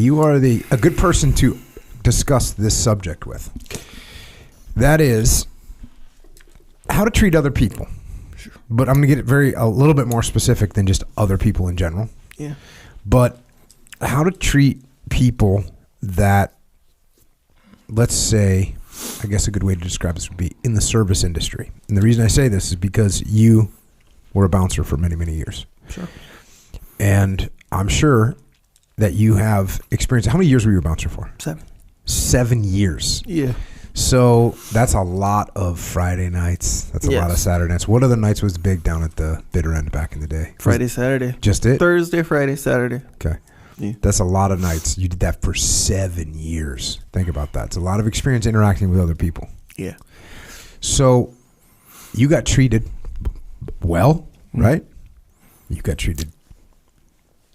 You are a good person to discuss this subject with. That is how to treat other people. Sure. But I'm going to get it a little bit more specific than just other people in general. Yeah. But how to treat people that, let's say, I guess a good way to describe this would be in the service industry. And the reason I say this is because you were a bouncer for many, many years. Sure. And I'm sure that you have experience. How many years were you a bouncer for? 7. 7 years. Yeah. So that's a lot of Friday nights. That's a lot of Saturday nights. What other nights was big down at the bitter end back in the day? Friday, Saturday. Just it? Thursday, Friday, Saturday. Okay. Yeah. That's a lot of nights. You did that for 7 years. Think about that. It's a lot of experience interacting with other people. Yeah. So you got treated well, right? You got treated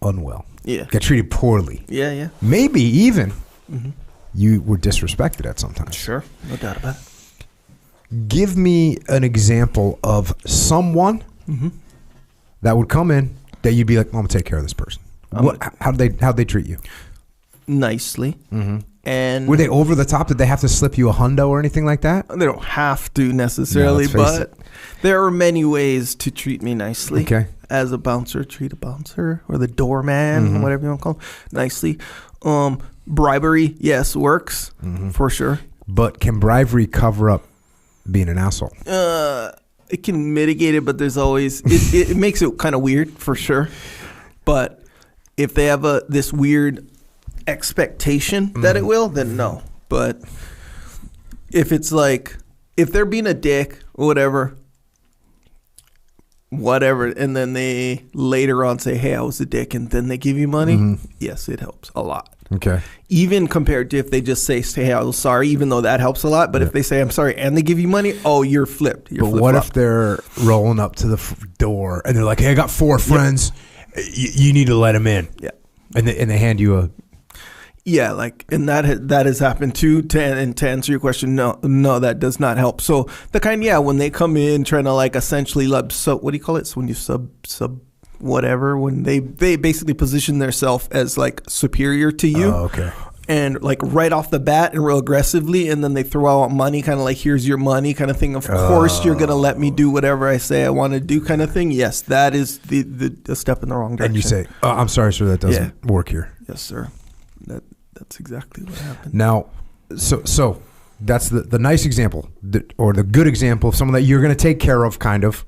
unwell. Yeah. Got treated poorly. Yeah, yeah. Maybe even you were disrespected at some time. Sure. No doubt about it. Give me an example of someone that would come in that you'd be like, well, I'm going to take care of this person. How'd they treat you? Nicely. And were they over the top? Did they have to slip you a hundo or anything like that? They don't have to necessarily, but there are many ways to treat me nicely. Okay. As a bouncer, treat a bouncer or the doorman, whatever you want to call him, nicely. Bribery, yes, works for sure. But can bribery cover up being an asshole? It can mitigate it, but there's always it makes it kind of weird for sure. But if they have this weird expectation that it will, then no. But if it's like, if they're being a dick or whatever, and then they later on say, hey, I was a dick, and then they give you money, yes, it helps a lot. Okay. Even compared to if they just say, hey, I was sorry, even though that helps a lot. But if they say, I'm sorry, and they give you money, oh, you're flipped. But what if they're rolling up to the door and they're like, hey, I got 4 friends. You need to let them in. Yeah. And they hand you a... Yeah, like, and that has happened too. To answer your question, no, that does not help. So the kind, when they come in trying to like essentially, so what do you call it? So when you sub whatever, when they basically position themselves as like superior to you. Oh, okay. And like right off the bat and real aggressively, and then they throw out money, kind of like, here's your money kind of thing. Of course, you're going to let me do whatever I say I want to do kind of thing. Yes, that is the step in the wrong direction. And you say, I'm sorry, sir, that doesn't work here. Yes, sir. That's exactly what happened. Now, so that's the nice example, or the good example of someone that you're going to take care of, kind of,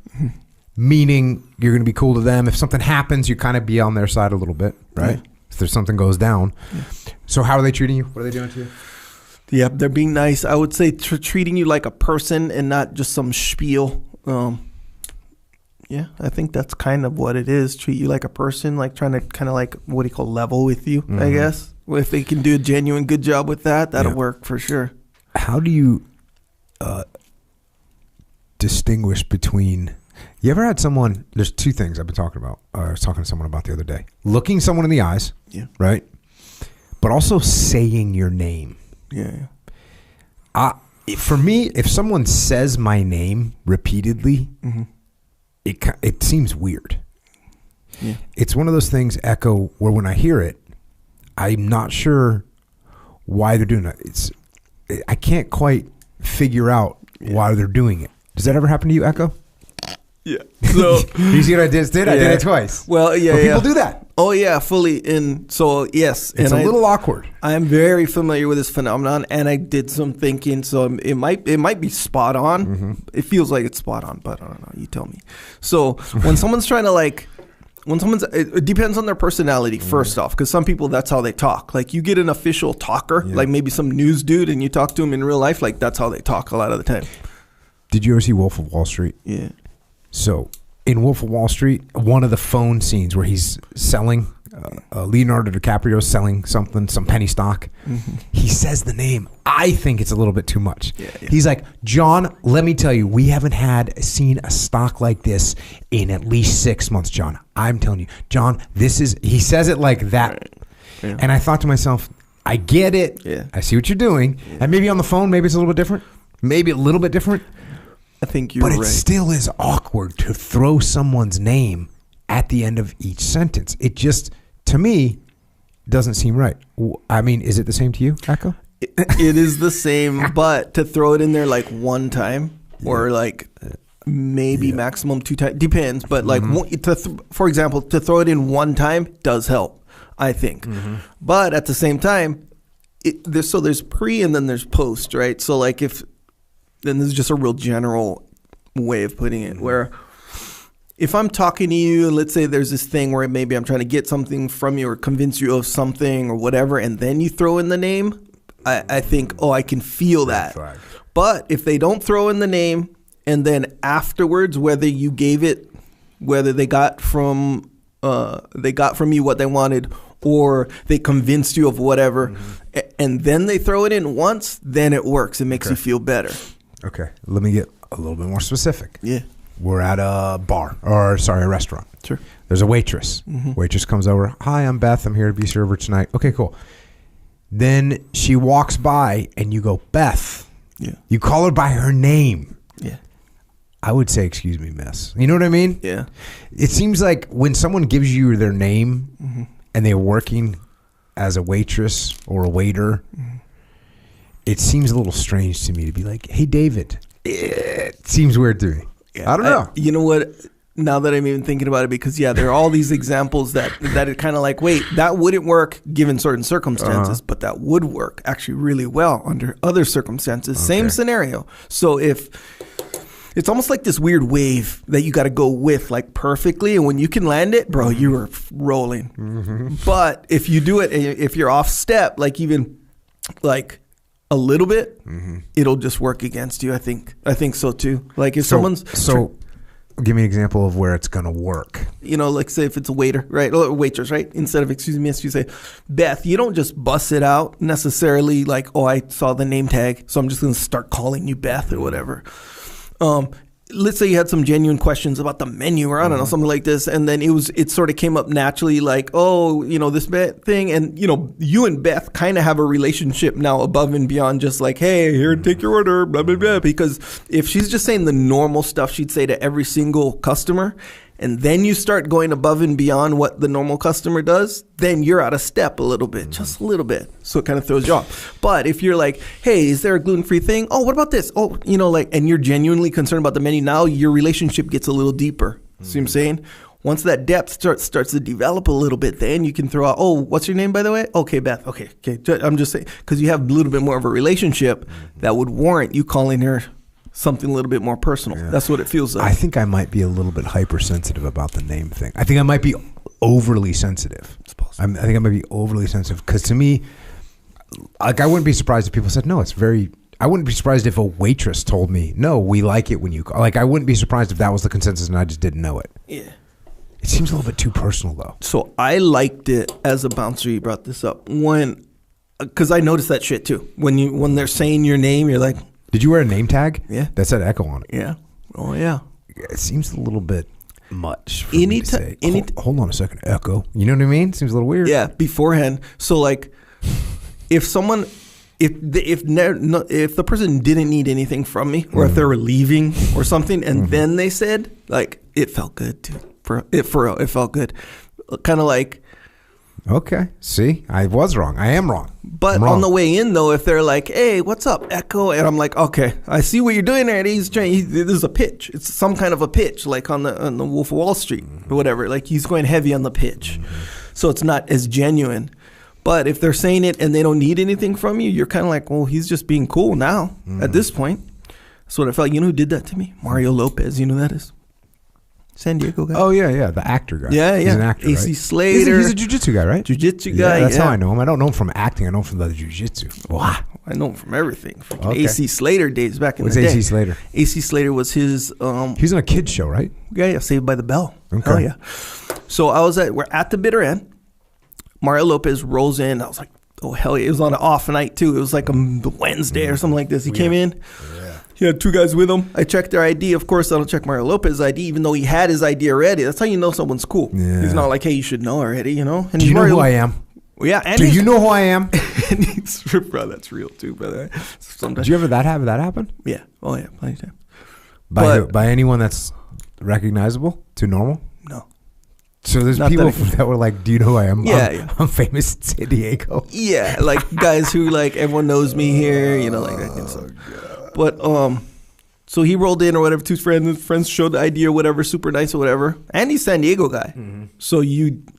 meaning you're going to be cool to them. If something happens, you kind of be on their side a little bit, right? Yeah. If there's something goes down. Yeah. So how are they treating you? What are they doing to you? Yeah, they're being nice. I would say treating you like a person and not just some spiel. Yeah, I think that's kind of what it is. Treat you like a person, like trying to kind of like, what do you call, level with you, I guess. If they can do a genuine good job with that, that'll work for sure. How do you distinguish between... You ever had someone... There's 2 things I've been talking about. I was talking to someone about the other day. Looking someone in the eyes, right? But also saying your name. Yeah. For me, if someone says my name repeatedly, it seems weird. Yeah. It's one of those things, Echo, where when I hear it, I'm not sure why they're doing it. I can't quite figure out why they're doing it. Does that ever happen to you, Echo? Yeah. So you see what I just did? I did it twice. Well, people do that. Oh yeah, fully. And so yes, it's a little awkward. I am very familiar with this phenomenon, and I did some thinking. So it might be spot on. It feels like it's spot on, but I don't know. You tell me. So when someone's trying to it depends on their personality, first off, because some people, that's how they talk. Like, you get an official talker, like maybe some news dude, and you talk to him in real life, like, that's how they talk a lot of the time. Did you ever see Wolf of Wall Street? Yeah. So, in Wolf of Wall Street, one of the phone scenes where he's selling, Leonardo DiCaprio selling something, some penny stock, he says the name. I think it's a little bit too much. Yeah. He's like, John, let me tell you, we haven't seen a stock like this in at least 6 months, John. I'm telling you, John, he says it like that. Right. Yeah. And I thought to myself, I get it. Yeah. I see what you're doing. Yeah. And maybe on the phone, maybe it's a little bit different. Maybe a little bit different. I think you're right. But it still is awkward to throw someone's name at the end of each sentence. It just, to me, doesn't seem right. I mean, is it the same to you, Echo? It is the same, but to throw it in there like one time or like maybe maximum 2 times, depends. But like, for example, to throw it in one time does help, I think. But at the same time, there's pre and then there's post, right? So like then this is just a real general way of putting it, where if I'm talking to you and let's say there's this thing where maybe I'm trying to get something from you or convince you of something or whatever, and then you throw in the name, I think, I can feel that. But if they don't throw in the name and then afterwards, whether they got from you what they wanted or they convinced you of whatever, and then they throw it in once, then it works. It makes you feel better. Okay. Let me get a little bit more specific. Yeah. We're at a a restaurant. Sure. There's a waitress. Waitress comes over. Hi, I'm Beth. I'm here to be server tonight. Okay, cool. Then she walks by and you go, Beth. Yeah. You call her by her name. Yeah. I would say, excuse me, miss. You know what I mean? Yeah. It seems like when someone gives you their name and they're working as a waitress or a waiter, it seems a little strange to me to be like, hey, David. It seems weird to me. Yeah, I don't know. You know what? Now that I'm even thinking about it, because there are all these examples that it kind of like, wait, that wouldn't work given certain circumstances, but that would work actually really well under other circumstances. Okay. Same scenario. So if it's almost like this weird wave that you got to go with like perfectly, and when you can land it, bro, you are rolling. But if you do it, if you're off step, like even like a little bit, it'll just work against you. I think so too. Like if give me an example of where it's gonna work. Like say if it's a waiter, right, or waitress, right? Instead of excuse me, you say Beth. You don't just bust it out necessarily. Like, I saw the name tag, so I'm just gonna start calling you Beth or whatever. Let's say you had some genuine questions about the menu or I don't know, something like this. And then it sort of came up naturally like, this thing. And, you and Beth kind of have a relationship now above and beyond just like, hey, here, take your order, blah, blah, blah. Because if she's just saying the normal stuff she'd say to every single customer, and then you start going above and beyond what the normal customer does, then you're out of step a little bit, just a little bit. So it kind of throws you off. But if you're like, hey, is there a gluten-free thing? Oh, what about this? Oh, and you're genuinely concerned about the menu, now your relationship gets a little deeper. See what I'm saying? Once that depth starts to develop a little bit, then you can throw out, oh, what's your name, by the way? Okay, Beth. Okay. I'm just saying, because you have a little bit more of a relationship that would warrant you calling her something a little bit more personal. Yeah. That's what it feels like. I think I might be a little bit hypersensitive about the name thing. I think I might be overly sensitive. It's possible. I think I might be overly sensitive because to me, like I wouldn't be surprised if people said, no, it's very, I wouldn't be surprised if a waitress told me, no, we like it when you call. Like I wouldn't be surprised if that was the consensus and I just didn't know it. Yeah. It seems a little bit too personal though. So I liked it as a bouncer. You brought this up because I noticed that shit too. When they're saying your name, you're like, did you wear a name tag? Yeah. That said Echo on it. Yeah. Oh, yeah. It seems a little bit much for me to say. Hold on a second, Echo. You know what I mean? Seems a little weird. Yeah, beforehand. So, like, if the person didn't need anything from me, or if they were leaving or something, and then they said, like, it felt good, too. It felt good. Kind of like, okay. See, I was wrong. I am wrong. But on the way in, though, if they're like, hey, what's up, Echo? And I'm like, okay, I see what you're doing there. This is a pitch. It's some kind of a pitch, like on the Wolf of Wall Street or whatever. Like he's going heavy on the pitch. So it's not as genuine. But if they're saying it and they don't need anything from you, you're kind of like, well, he's just being cool now at this point. That's what I felt. You know who did that to me? Mario Lopez. You know who that is? San Diego guy. Oh, yeah. The actor guy. Yeah. He's an actor, AC right? Slater. He's a jiu-jitsu guy, right? Jiu-jitsu guy, That's how I know him. I don't know him from acting. I know him from the jiu-jitsu. Wow. I know him from everything. From AC Slater days back in the day. What's AC Slater? AC Slater was his... He's on a kid's show, right? Yeah, Saved by the Bell. Okay. Hell yeah. So we're at the bitter end. Mario Lopez rolls in. I was like, oh, hell yeah. It was on an off night, too. It was like a Wednesday or something like this. He came in. Yeah. He had 2 guys with him. I checked their ID. Of course, I don't check Mario Lopez's ID, even though he had his ID already. That's how you know someone's cool. Yeah. He's not like, hey, you should know already, you know? And do you know who I am? Well, yeah. Do you know who I am? Bro, that's real, too, brother. Sometimes. Did you ever have that happen? Yeah. Oh, yeah. Plenty of time. By anyone that's recognizable to normal? No. So there's Not people that that were like, "Do you know who I am? Yeah, I'm famous in San Diego." Yeah, like guys who like everyone knows me here, you know, like that kind of stuff. But so he rolled in or whatever. Two friends, his friends showed the idea or whatever, super nice or whatever. And he's a San Diego guy, so you'd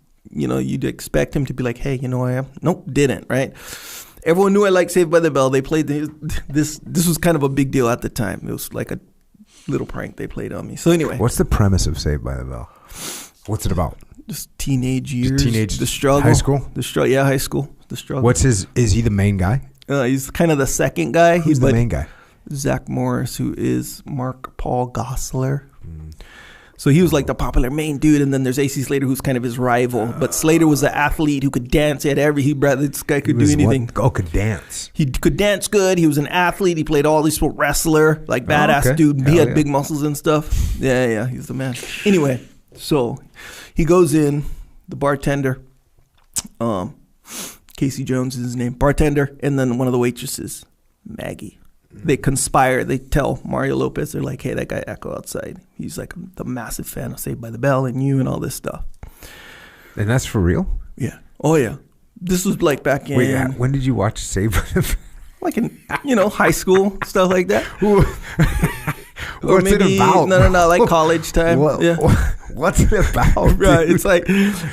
expect him to be like, "Hey, you know who I am?" Nope, didn't. Right? Everyone knew I liked Saved by the Bell. They played this. This was kind of a big deal at the time. It was like a little prank they played on me. So anyway, what's the premise of Saved by the Bell? What's it about? Just teenage years, the struggle, high school. Yeah, high school, the struggle. What's his? Is he the main guy? He's kind of the second guy. Who's the main guy? Zach Morris, who is Mark Paul Gosselaar. So he was like the popular main dude, and then there's AC Slater, who's kind of his rival. But Slater was an athlete who could dance. This guy could do anything. Could dance. He could dance good. He was an athlete. He played all these wrestler, like badass dude. He had big muscles and stuff. Yeah, he's the man. Anyway, so he goes in, the bartender, Casey Jones is his name, bartender, and then one of the waitresses, Maggie. They conspire. They tell Mario Lopez, they're like, "Hey, that guy Echo outside. He's like the massive fan of Saved by the Bell and you and all this stuff." And that's for real? Yeah. Oh, yeah. This was like back in... Wait, when did you watch Saved by the Bell? Like in, high school, stuff like that. What's it about? No, like college time. What's it about? Right. It's like,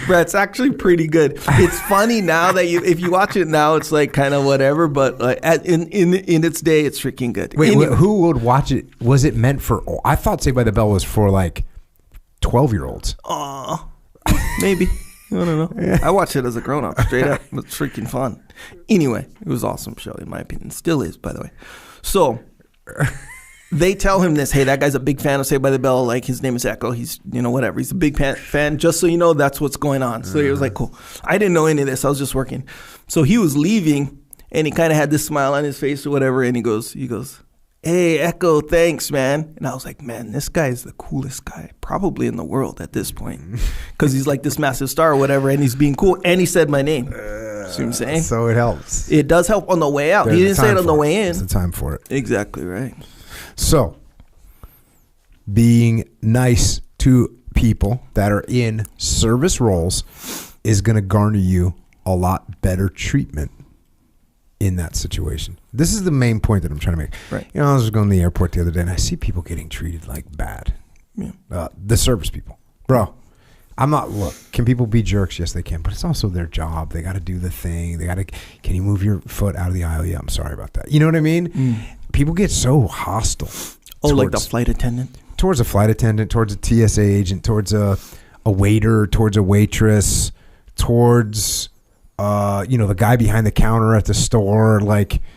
bro, it's actually pretty good. It's funny now that if you watch it now, it's like kind of whatever, but like in its day, it's freaking good. Wait, who would watch it? Was it meant for, I thought Saved by the Bell was for like 12-year-olds. Maybe. I don't know. I watched it as a grown-up, straight up. It was freaking fun. Anyway, it was an awesome show, in my opinion. Still is, by the way. So... they tell him this, "Hey, that guy's a big fan of Saved by the Bell. Like, his name is Echo. He's, whatever. He's a big fan. Just so you know, that's what's going on." So he was like, "Cool." I didn't know any of this. I was just working. So he was leaving, and he kind of had this smile on his face or whatever, and he goes, "Hey, Echo, thanks, man." And I was like, man, this guy is the coolest guy probably in the world at this point, because he's like this massive star or whatever, and he's being cool, and he said my name. See what I'm saying? So it helps. It does help on the way out. He didn't say it on the way in. There's the time for it. Exactly right. So, being nice to people that are in service roles is going to garner you a lot better treatment in that situation. This is the main point that I'm trying to make. Right. I was going to the airport the other day, and I see people getting treated like bad. Yeah. The service people. Bro, look, can people be jerks? Yes, they can, but it's also their job. They got to do the thing. Can you move your foot out of the aisle? Yeah, I'm sorry about that. You know what I mean? People get so hostile. Like the flight attendant? Towards a flight attendant, towards a TSA agent, towards a waiter, towards a waitress, towards, the guy behind the counter at the store. Like,